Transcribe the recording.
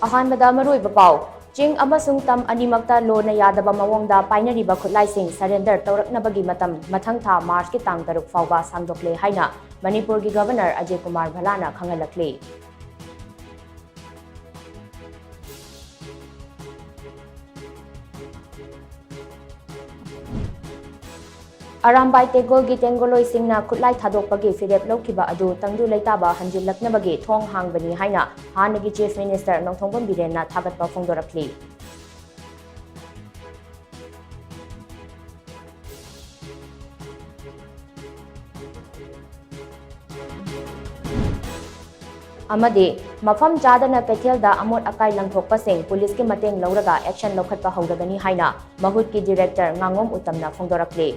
ꯑꯍꯥꯟꯕꯗ ꯃꯔꯨꯑꯣꯏꯕ ꯄꯥꯎ ꯆꯤꯡ ꯑꯃꯁꯨꯡ ꯇꯝ ꯑꯅꯤꯃꯛꯇ ꯂꯣꯅ ꯌꯥꯗꯕ ꯃꯑꯣꯡꯗ ꯄꯥꯏꯅꯔꯤꯕ ꯈꯨꯠꯂꯥꯏꯁꯤꯡ ꯁꯔꯦꯟꯗꯔ ꯇꯧꯔꯛꯅꯕꯒꯤ ꯃꯇꯝ ꯃꯊꯪ ꯊꯥ ꯃꯥꯔꯆꯀꯤ ꯇꯥꯡ 6 ꯐꯥꯎꯕ ꯁꯥꯡꯗꯣꯛꯂꯦ ꯍꯥꯏꯅ ꯃꯅꯤꯄꯨꯔꯒꯤ ꯒꯕꯔꯅꯔ ꯑꯖꯦ ꯀꯨꯃꯥꯔ ꯚꯂꯥꯅ ꯈꯪꯍꯜꯂꯛꯂꯤ꯫ ꯑꯔꯥꯝꯕꯥꯏ ꯇꯦꯒꯣꯜꯒꯤ ꯇꯦꯡꯒꯣꯂꯣꯏꯁꯤꯡꯅ ꯈꯨꯠꯂꯥꯏ ꯊꯥꯗꯣꯛꯄꯒꯤ ꯐꯤꯔꯦꯞ ꯂꯧꯈꯤꯕ ꯑꯗꯨ ꯇꯪꯗꯨ ꯂꯩꯇꯥꯕ ꯍꯟꯖꯤꯜꯂꯛꯅꯕꯒꯤ ꯊꯣꯡ ꯍꯥꯡꯕꯅꯤ ꯍꯥꯏꯅ ꯍꯥꯟꯅꯒꯤ ꯆꯤꯐ ꯃꯤꯅꯤꯁꯇꯔ ꯅꯣꯡꯊꯣꯝꯕꯝ ꯕꯤꯔꯦꯟꯅ ꯊꯥꯒꯠꯄ ꯐꯣꯡꯗꯣꯔꯛꯂꯤ꯫ ꯑꯃꯗꯤ ꯃꯐꯝ ꯆꯥꯗꯅ ꯀꯩꯊꯦꯜꯗ ꯑꯃꯣꯠ ꯑꯀꯥꯏ ꯂꯪꯊꯣꯛꯄꯁꯤꯡ ꯄꯨꯂꯤꯁꯀꯤ ꯃꯇꯦꯡ ꯂꯧꯔꯒ ꯑꯦꯛꯁꯟ ꯂꯧꯈꯠꯄ ꯍꯧꯔꯒꯅꯤ ꯍꯥꯏꯅ ꯃꯍꯨꯠꯀꯤ ꯗꯤꯔꯦꯛꯇꯔ ꯉꯥꯉꯣꯝ ꯎꯇꯝꯅ ꯐꯣꯡꯗꯣꯔꯛꯂꯤ꯫